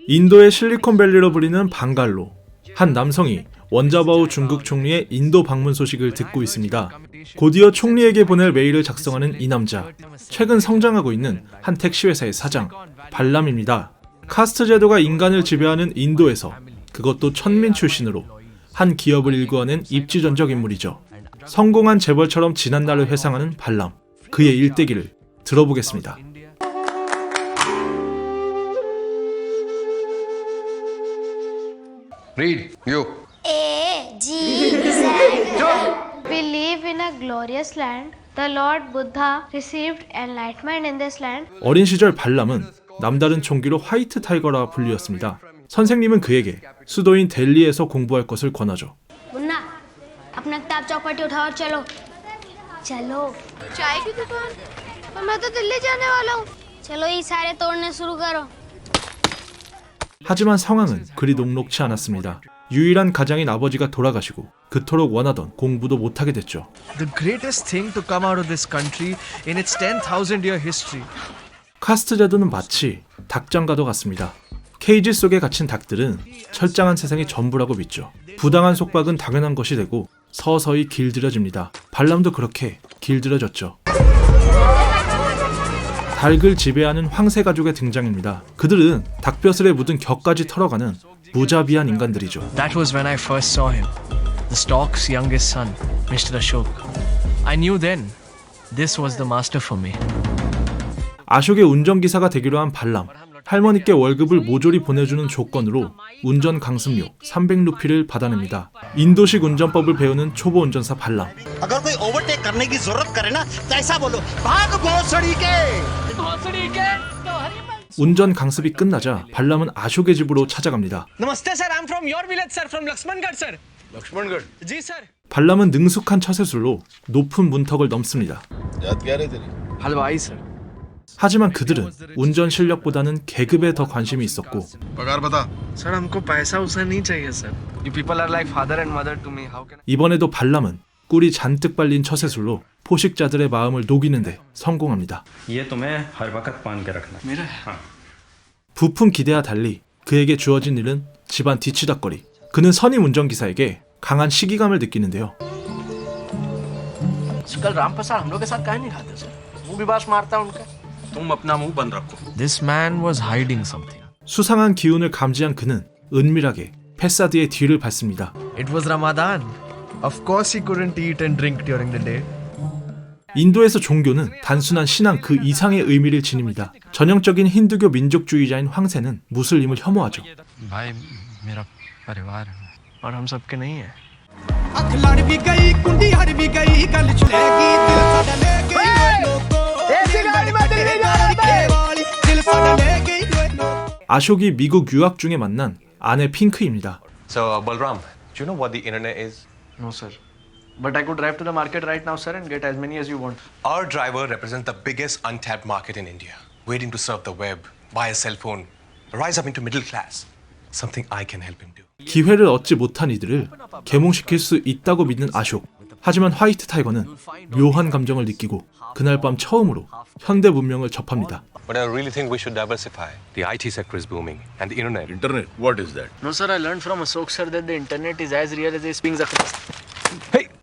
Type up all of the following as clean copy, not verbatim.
인도의 실리콘밸리로 불리는 방갈로. 한 남성이 원자바오 중국 총리의 인도 방문 소식을 듣고 있습니다. 곧이어 총리에게 보낼 메일을 작성하는 이 남자. 최근 성장하고 있는 한 택시회사의 사장, 발람입니다. 카스트 제도가 인간을 지배하는 인도에서, 그것도 천민 출신으로 한 기업을 일구어낸 입지전적 인물이죠. 성공한 재벌처럼 지난날을 회상하는 발람. 그의 일대기를 들어보겠습니다. Read, you. A, G, Z. We live in a glorious land. The Lord Buddha received enlightenment in this land. 어린 시절 발람은 남다른 총기로 화이트 타이거라 불리었습니다. 선생님은 그에게 수도인 델리에서 공부할 것을 권하죠. मुन्ना, अपना किताब चौपटी उठाओ और चलो. चलो. चाय की दुकान? पर मैं तो दिल्ली जाने वाला हूँ. चलो ये सारे तोड़ने शुरू करो. 하지만 상황은 그리 녹록치 않았습니다. 유일한 가장인 아버지가 돌아가시고 그토록 원하던 공부도 못하게 됐죠. The greatest thing to come out of this country in its 10,000 year history. 카스트 제도는 마치 닭장과도 같습니다. 케이지 속에 갇힌 닭들은 철장한 세상이 전부라고 믿죠. 부당한 속박은 당연한 것이 되고 서서히 길들여집니다. 발람도 그렇게 길들여졌죠. 닭을 지배하는 황새 가족의 등장입니다. 그들은 닭벼슬에 묻은 격까지 털어가는 무자비한 인간들이죠. That was when I first saw him. The stock's youngest son, Mr. Ashok. I knew then this was the master for me. 아숍의 운전기사가 되기로 한 발람. 할머니께 월급을 모조리 보내주는 조건으로 운전 강습료 300루피를 받아냅니다. 인도식 운전법을 배우는 초보 운전사 발람. अगर कोई ओवरटेक करने की जरूरत करे ना तो ऐसा बोलो भाग भोसड़ी के 운전 강습이 끝나자 발람은 아숍의 집으로 찾아갑니다. Namaste sir, I'm from your village sir, from Lakshmangarh sir. Lakshmangarh. Ji sir. 발람은 능숙한 처세술로 높은 문턱을 넘습니다. याद क्या रहे तेरी? Halwai sir. 하지만 그들은 운전 실력보다는 계급에 더 관심이 있었고 पगार बता. Sir, हमको पैसा उसा नहीं चाहिए sir. You people are like father and mother to me. How can I? 이번에도 발람은 꿀이 잔뜩 발린 처세술로 포식자들의 마음을 녹이는데 성공합니다. ये तुम्हें हर वक्त बांध के रखना है। मेरा 부푼 기대와 달리 그에게 주어진 일은 집안 뒤치다꺼리. 그는 선임 운전기사에게 강한 시기감을 느끼는데요. कल रामप्रसाद हम लोग के साथ काहे नहीं खाते सर? वो भी बास मारता है उनका. तुम अपना मुंह बंद रखो। This man was hiding something. 수상한 기운을 감지한 그는 은밀하게 패사드의 뒤를 밟습니다. It was Ramadan. Of course he couldn't eat and drink during the day. 인도에서 종교는 단순한 신앙 그 이상의 의미를 지닙니다. 전형적인 힌두교 민족주의자인 황새는 무슬림을 혐오하죠. भाई मेरा परिवार है और हम सबके नहीं है. अख लड़ भी गई कुंडी हर भी गई गल छुलेगी दिल साडा ले गई लोगो ऐसी गाड़ी में दिल्ली वाली दिल साडा ले गई 아숍이 미국 유학 중에 만난 아내 핑크입니다. So, Balram, do you know what the internet is? No sir. But I could drive to the market right now sir and get as many as you want. Our driver represents the biggest untapped market in India, waiting to surf the web, buy a cell phone, rise up into middle class. Something I can help him do. 기회를 얻지 못한 이들을 계몽시킬 수 있다고 믿는 아숍. 하지만 화이트 타이거는 묘한 감정을 느끼고 그날 밤 처음으로 현대 문명을 접합니다. But I really think we should diversify. The IT sector is booming, and the internet. Internet. What is that? No sir, I learned from Ashok sir that the internet is as real as his being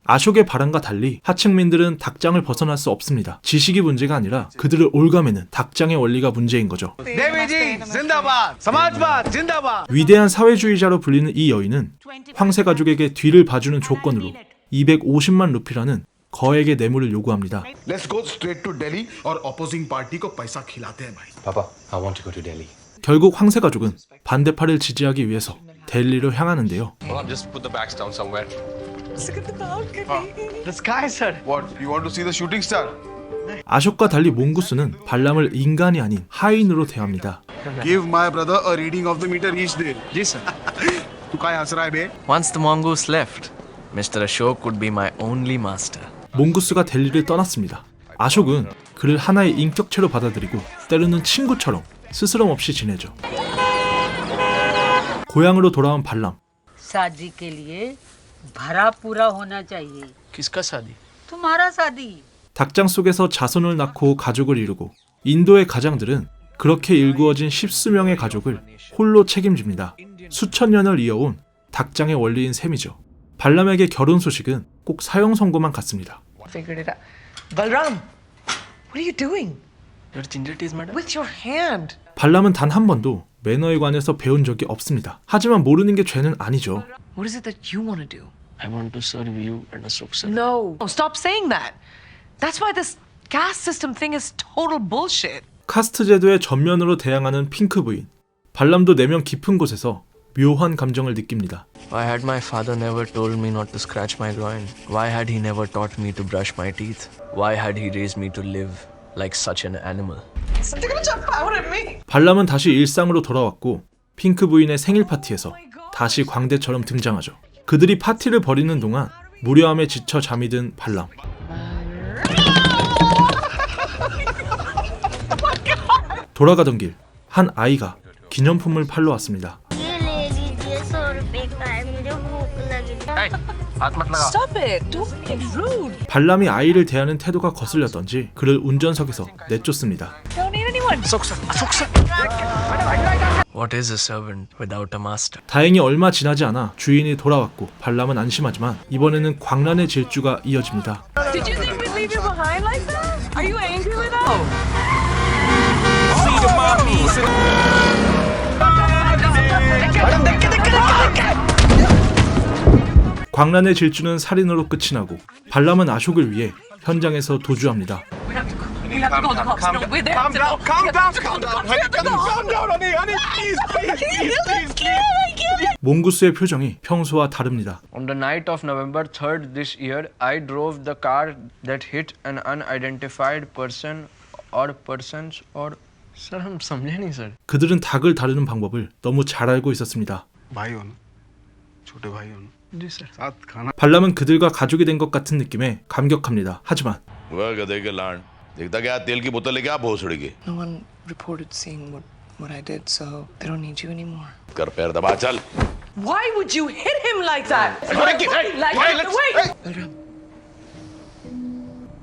아숍의 바람과 달리 하층민들은 닭장을 벗어날 수 없습니다. 지식이 문제가 아니라 그들을 올가매는 닭장의 원리가 문제인 거죠. देवी जी जिंदाबाद समाजवाद जिंदाबाद 위대한 사회주의자로 불리는 이 여인은 황새 가족에게 뒤를 봐주는 조건으로 250만 루피라는 거액의 뇌물을 요구합니다. Let's go straight to Delhi और opposing party को पैसा खिलाते हैं भाई. Papa, I want to go to Delhi. 결국 황새 가족은 반대파를 지지하기 위해서 델리로 향하는데요. Well, just put the bags down somewhere. The sky sir. What? You want to see the shooting star? 아숍과 달리 몽구스는 발람을 인간이 아닌 하인으로 대합니다. Give my brother a reading of the meter each day. जी sir. तू काय हंस रहा है बे? Once the mongoose left, Mr. Ashok could be my only master. 몽구스가 델리를 떠났습니다. 아숍은 그를 하나의 인격체로 받아들이고 때로는 친구처럼 스스럼 없이 지내죠. 고향으로 돌아온 발람. शादी के लिए भरा पूरा होना चाहिए. किसका शादी? तुम्हारा शादी. 닭장 속에서 자손을 낳고 가족을 이루고 인도의 가장들은 그렇게 일구어진 십수명의 가족을 홀로 책임집니다. 수천 년을 이어온 닭장의 원리인 셈이죠. 발람에게 결혼 소식은 꼭 사형 선고만 같습니다. Figured it out. Balram, what are you doing? Your ginger tea, madam? With your hand. 발람은 단 한 번도 매너에 관해서 배운 적이 없습니다. 하지만 모르는 게 죄는 아니죠. What is it that you want to do? I want to serve you and Ashok sir. No. Stop saying that. That's why this caste system thing is total bullshit. 카스트 제도에 전면으로 대항하는 핑크 부인. 발람도 내면 깊은 곳에서 묘한 감정을 느낍니다. Why had my father never told me not to scratch my groin? Why had he never taught me to brush my teeth? Why had he raised me to live like such an animal? Something gonna jump out at me. 발람은 다시 일상으로 돌아왔고 핑크 부인의 생일 파티에서 다시 광대처럼 등장하죠. 그들이 파티를 벌이는 동안 무료함에 지쳐 잠이 든 발람. 돌아가던 길 한 아이가 기념품을 팔러 왔습니다. ये ले लीजिए 100 रुपए का है मुझे भूख लगी Stop it. Don't be rude. 발람이 아이를 대하는 태도가 거슬렸던지 그를 운전석에서 내쫓습니다. Don't need anyone. What is a servant without a master? 다행히 얼마 지나지 않아 주인이 돌아왔고 발람은 안심하지만 이번에는 광란의 질주가 이어집니다. Did you think we'd leave you behind like that? Are you angry with us? 광란의 질주는 살인으로 끝이 나고 발람은 아숍을 위해 현장에서 도주합니다. We have to go to the cops. No, we're there. Calm down. 몽구스의 표정이 평소와 다릅니다. On the night of November 3rd this year, I drove the car that hit an unidentified person or persons or Sir, हम समझे नहीं sir. 그들은 닭을 다루는 방법을 너무 잘 알고 있었습니다. भाई हो ना छोटे भाई हो ना जी sir. साथ खाना 발람은 그들과 가족이 된 것 같은 느낌에 감격합니다. 하지만 वह गधे के लाड देखता क्या तेल की बोतल लेके आ भोसड़ी की No one reported seeing what I did, so they don't need you anymore. कर पैर दबा चल Why would you hit him like that? Wait! Balram,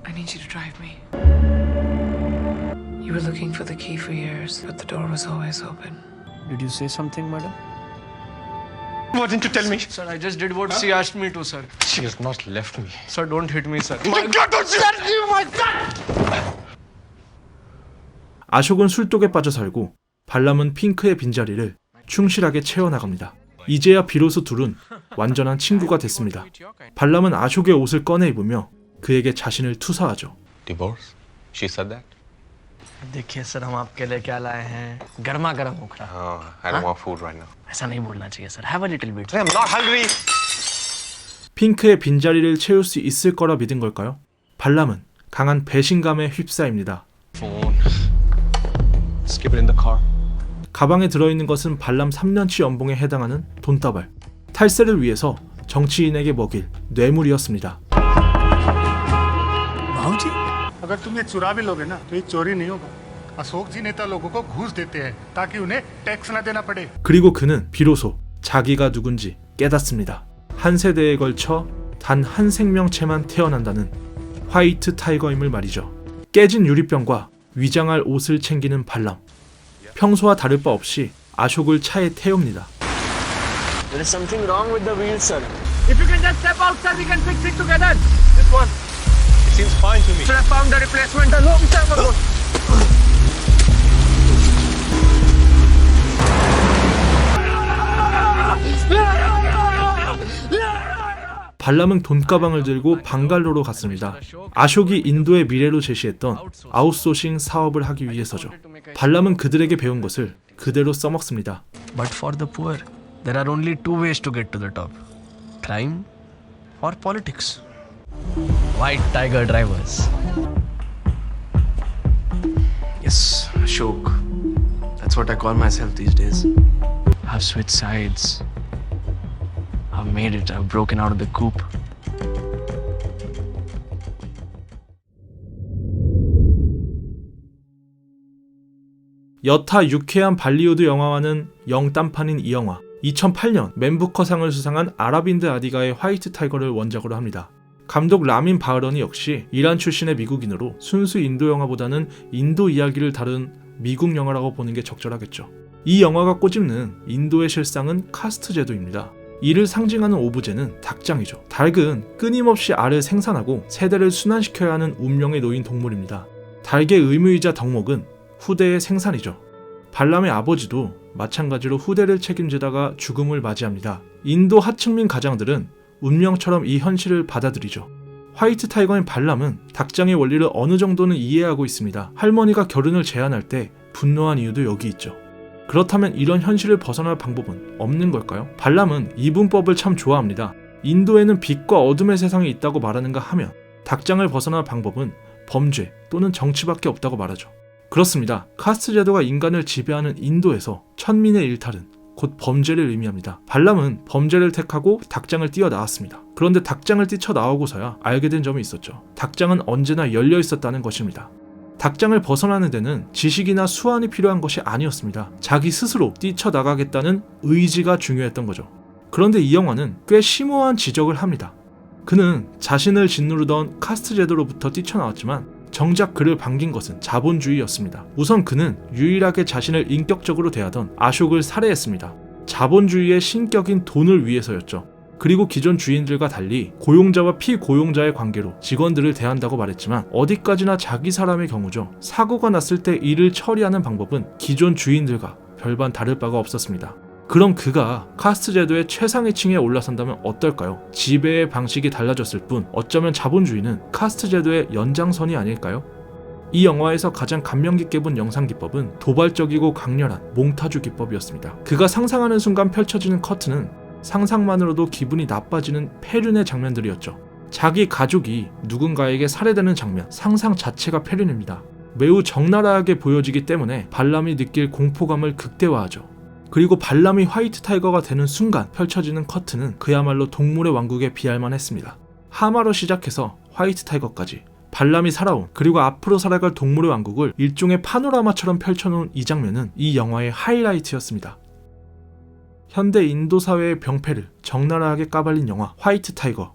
I need you to drive me. You were looking for the key for years, but the door was always open. Did you say something, madam? Why didn't you tell me? Sir, I just did what she asked me to, sir. She has not left me. Sir, don't hit me, sir. 아숍은 술독에 빠져 살고 발람은 핑크의 빈자리를 충실하게 채워나갑니다. 이제야 비로소 둘은 완전한 친구가 됐습니다. 발람은 아숍의 옷을 꺼내 입으며 그에게 자신을 투사하죠. Divorce? She said that? देखिए सर हम आपके लिए क्या लाए हैं गर्मा गर्म उखड़ा I don't want food right now. ऐसा नहीं बोलना चाहिए sir have a little bit I'm not hungry. 핑크의 빈자리를 채울 수 있을 거라 믿은 걸까요? 발람은 강한 배신감에 휩싸입니다. Phone. Skip it in the car. 가방에 들어있는 것은 발람 3년치 연봉에 해당하는 돈다발. 탈세를 위해서 정치인에게 먹일 뇌물이었습니다. अगर तुम ये चुरा भी लोगे ना तो ये चोरी नहीं होगा अशोक जी नेता लोगों को घूस देते हैं ताकि उन्हें टैक्स ना देना पड़े 그리고 그는 비로소 자기가 누군지 깨닫습니다. 한 세대에 걸쳐 단 한 생명체만 태어난다는 화이트 타이거임을 말이죠. 깨진 유리병과 위장할 옷을 챙기는 발람. 평소와 다를 바 없이 아숍을 차에 태웁니다. There is something wrong with the wheel, sir. If you can just step outside, we can fix it together. This one. It seems fine to me. Should have found the replacement a long time ago. 발람은 돈가방을 들고 방갈로로 갔습니다. 아숍이 인도의 미래로 제시했던 아웃소싱 사업을 하기 위해서죠. 발람은 그들에게 배운 것을 그대로 써먹습니다. But for the poor, there are only two ways to get to the top: crime or politics. White tiger drivers. Yes, Ashok. That's what I call myself these days. I've switched sides. I've made it. I've broken out of the coop. 여타 유쾌한 발리우드 영화와는 영딴판인 이 영화. 2008년 맨부커상을 수상한 아라빈드 아디가의 화이트 타이거를 원작으로 합니다. 감독 라민 바흐러니 역시 이란 출신의 미국인으로 순수 인도 영화보다는 인도 이야기를 다룬 미국 영화라고 보는 게 적절하겠죠. 이 영화가 꼬집는 인도의 실상은 카스트 제도입니다. 이를 상징하는 오브제는 닭장이죠. 닭은 끊임없이 알을 생산하고 세대를 순환시켜야 하는 운명에 놓인 동물입니다. 닭의 의무이자 덕목은 후대의 생산이죠. 발람의 아버지도 마찬가지로 후대를 책임지다가 죽음을 맞이합니다. 인도 하층민 가장들은 운명처럼 이 현실을 받아들이죠. 화이트 타이거인 발람은 닭장의 원리를 어느 정도는 이해하고 있습니다. 할머니가 결혼을 제안할 때 분노한 이유도 여기 있죠. 그렇다면 이런 현실을 벗어날 방법은 없는 걸까요? 발람은 이분법을 참 좋아합니다. 인도에는 빛과 어둠의 세상이 있다고 말하는가 하면 닭장을 벗어날 방법은 범죄 또는 정치밖에 없다고 말하죠. 그렇습니다. 카스트 제도가 인간을 지배하는 인도에서 천민의 일탈은 곧 범죄를 의미합니다. 발람은 범죄를 택하고 닭장을 뛰어나왔습니다. 그런데 닭장을 뛰쳐나오고서야 알게 된 점이 있었죠. 닭장은 언제나 열려 있었다는 것입니다. 닭장을 벗어나는 데는 지식이나 수완이 필요한 것이 아니었습니다. 자기 스스로 뛰쳐나가겠다는 의지가 중요했던 거죠. 그런데 이 영화는 꽤 심오한 지적을 합니다. 그는 자신을 짓누르던 카스트 제도로부터 뛰쳐나왔지만 정작 그를 반긴 것은 자본주의였습니다. 우선 그는 유일하게 자신을 인격적으로 대하던 아숍을 살해했습니다. 자본주의의 신격인 돈을 위해서였죠. 그리고 기존 주인들과 달리 고용자와 피고용자의 관계로 직원들을 대한다고 말했지만 어디까지나 자기 사람의 경우죠. 사고가 났을 때 이를 처리하는 방법은 기존 주인들과 별반 다를 바가 없었습니다. 그럼 그가 카스트 제도의 최상위 층에 올라선다면 어떨까요? 지배의 방식이 달라졌을 뿐 어쩌면 자본주의는 카스트 제도의 연장선이 아닐까요? 이 영화에서 가장 감명 깊게 본 영상 기법은 도발적이고 강렬한 몽타주 기법이었습니다. 그가 상상하는 순간 펼쳐지는 커트는 상상만으로도 기분이 나빠지는 폐륜의 장면들이었죠. 자기 가족이 누군가에게 살해되는 장면, 상상 자체가 폐륜입니다. 매우 적나라하게 보여지기 때문에 발람이 느낄 공포감을 극대화하죠. 그리고 발람이 화이트 타이거가 되는 순간 펼쳐지는 커트는 그야말로 동물의 왕국에 비할만 했습니다. 하마로 시작해서 화이트 타이거까지 발람이 살아온 그리고 앞으로 살아갈 동물의 왕국을 일종의 파노라마처럼 펼쳐놓은 이 장면은 이 영화의 하이라이트였습니다. 현대 인도 사회의 병폐를 적나라하게 까발린 영화 화이트 타이거.